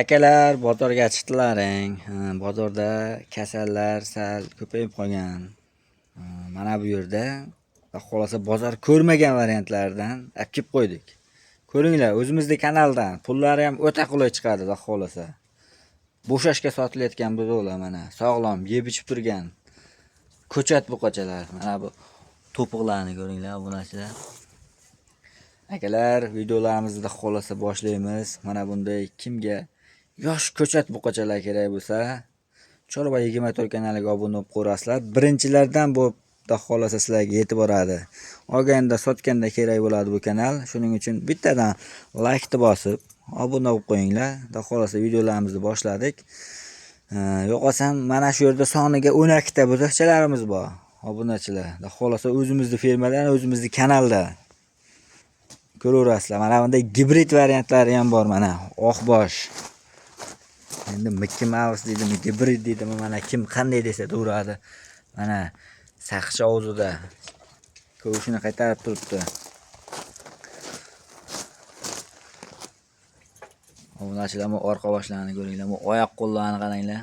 Akalar bozorga chiqdilaring. Bozorda kasallar sal ko'payib qolgan. Mana bu yerda xohlasa bozor ko'rmagan variantlardan olib kelib qo'ydik. Ko'ringlar, o'zimizning kanaldan pullari ham o'ta qulay chiqadi, xohlasa. Bo'shashga sotilayotgan buzoqlar mana, sog'lom, yeb ichib turgan ko'chat buqachalar. Mana bu to'piqlarni ko'ringlar, bunachilar. Akalar, videolarimizni xohlasa boshlaymiz. Mana bunday kimga yosh ko'chat buqachalar kerak bo'lsa, Chorva 24 kanaliga obuna bo'lib qo'rasizlar. Birinchilardan bo'lib xohlasa sizlarga yetib boradi. Olganda, sotganda kerak bo'ladi bu kanal. Shuning uchun bittadan like bosib, obuna bo'lib qo'yinglar. Xohlasa videolarimizni boshladik. Yo'qolsam mana shu yerda soniga 12 ta buzoqchalarimiz bor. Obunachilar. Xohlasa o'zimizning fermadan, o'zimizning kanalda ko'raverasizlar. Mana bunday gibrid variantlari ham bor mana. Oqbosh. Endi Mickey Mouse deydimi, gibrid deydimi, mana kim qanday desa to'g'radi. Mana saqich og'zida ko'shini qaytarib turibdi. Obunachilarmi orqa boshlarini ko'ringlar, bu oyoq qo'llarni qaranglar.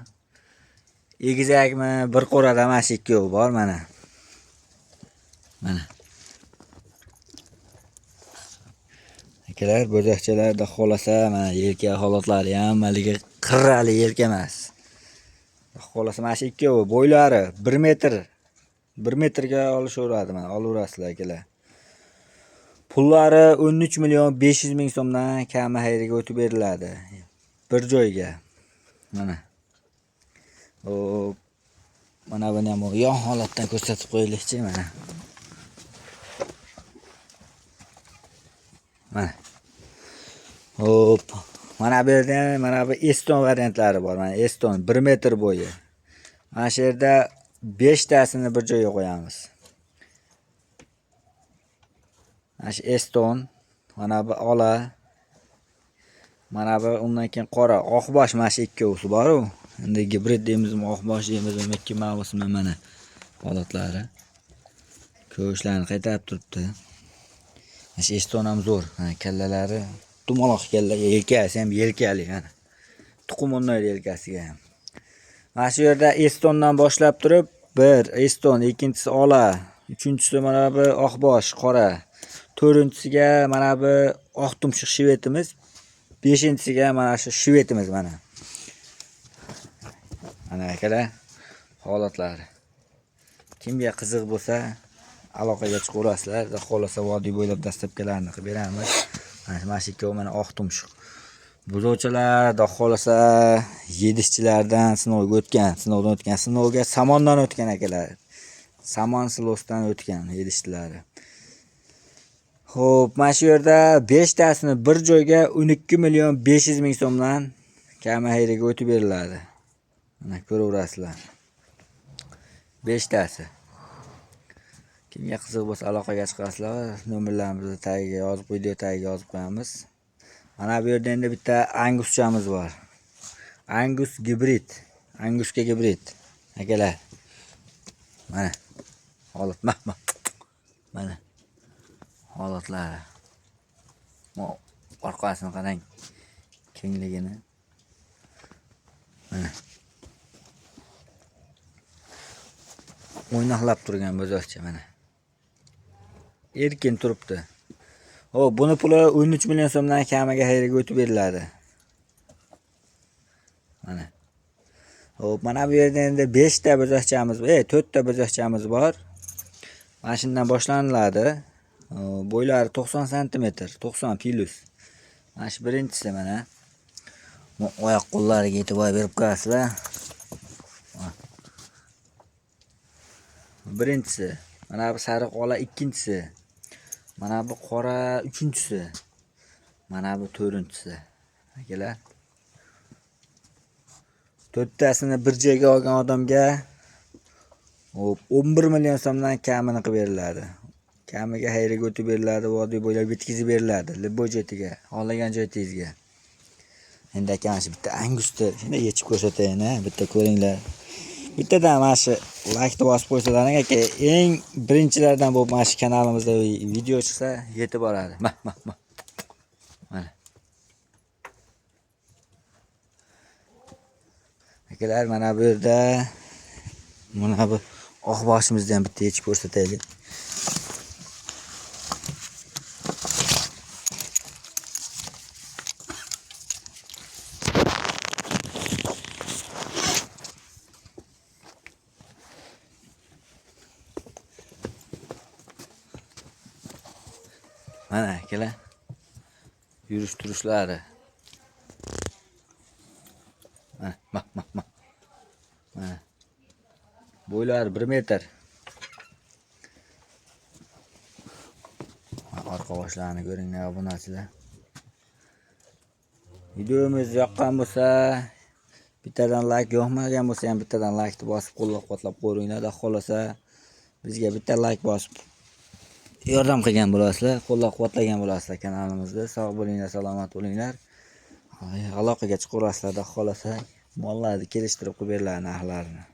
Egizakmi, bir qo'rada mana shu ikkovi bor mana. Mana. Akalar, bo'zoqchalarda xohlasa, mana yelka holatlari ham maligi qirrali yelka emas. Xohlasa mana shu ikkovi bo'ylari 1 metr 1 metrga olishaveradi, mana olaverasizlar akalar. Pullari 13 million 500 ming so'mdan kami xayriga o'tib beriladi. Bir joyga. Mana. Mana buni ham yon holatdan ko'rsatib qo'yaylikchi, mana. Mana. Mana bu yerda mana bu Eston variantlari bor. Mana Eston 1 metr bo'yi. Mana shu yerda 5 tasini bir joyga qo'yamiz. Mana shu Eston, mana bu ola, mana bu undan keyin qora, oqbosh, mana shu ikkovsi bor-ku. Endi gibrid deymizmi, oqbosh deymizmi, Mickey Mouse mana holatlari. Ko'shlarni qaytarib turibdi. Mana shu Eston ham zo'r. Mana kallalari dumaloq kalla, yelkasi ham yelkali mana. Tuxum o'rnaydi yelkasiga ham. Mana shu yerda Estondan boshlab turib, bir Eston, ikkinchisi ola, uchinchisi mana bu oqbosh, qora. To'rtinchisiga mana bu oq tumshuq shvetimiz, beshinchisiga mana shu shvetimiz mana. Mana akalar, holatlari. Kimga qiziq bo'lsa, aloqaga chiqaverasizlar. Xohlasa vodiy bo'ylab dastlabkilarni qilib beramiz. Mana shu ikkovi mana oq tumshuq. Buzoqchalar, xohlasa yedishchilardan sinovga o'tgan, sinovga samondan o'tgan akalar. Samon silosdan o'tgan yedishchilari. Xo'p, mana shu yerda 5 tasini bir joyga 12 million 500 ming so'mdan kami xayriga o'tib beriladi. Mana ko'raverasizlar. 5 tasi. Kimga qiziq bo'lsa aloqaga chiqasizlar, nomerlarimizni tagiga yozib, video tagiga yozib qo'yamiz. Mana bu yerda endi bitta anguschamiz bor. Angus gibrid. Anguska gibrid. Akalar. Mana. Holat mana. Holatlari. Orqasini qarang. Kengligini. Mana. O'ynoqlab turgan bo'zoqcha mana. Erkin turibdi. Buni puli 13 million so'mdan kamiga xayriga o'tib beriladi. Mana. Mana bu yerda endi 5 ta bo'zoqchamiz, 4 ta bo'zoqchamiz bor. Mana shundan boshlaniladi. Bo'ylari 90 cm, 90 plus. Mana shu birinchisi mana. Oyoq qo'llariga e'tibor berib qo'yasizlar. Birinchisi, mana bu sariq ola ikkinchisi. Mana bu qora uchinchisi. Mana bu to'rtinchisi. Akalar. 4 tasini bir joyga olgan odamga 11 million so'mdan kamini qilib beriladi. Kamiga xayriga o'tib beriladi, vodiy bo'ylab bitkizib beriladi, libojetiga, xohlagan joyingizga. Endi aka mana shu bitta angusni shunda yechib ko'rsatayin, bitta ko'ringlar. Bittadan mana shu like bosib qo'ysalaring aka, eng birinchilardan bo'lib mana shu kanalimizda video chiqsa yetib boradi. Mana. akalar, mana bu yerda mana bu oqboshimizni ham bitta yechib ko'rsataylik. Mana akalar, yurish turishlari. Mana. Bo'ylari 1 metr. Orqa boshlarini ko'ringlar obunachilar. Videomiz yoqqan bo'lsa, bittadan like, yoqmagan bo'lsa ham bittadan like bosib qo'llab-quvvatlab qo'yinglar. Xohlasa bizga bitta like bosib yordam qilgan bo'lasizlar, qo'llab-quvvatlagan bo'lasizlar kanalimizda. Sog' bo'linglar, salomat bo'linglar. Aloqaga chiqaverasizlar, xohlasa mollarni kelishtirib qo'yib beriladi narxlarini.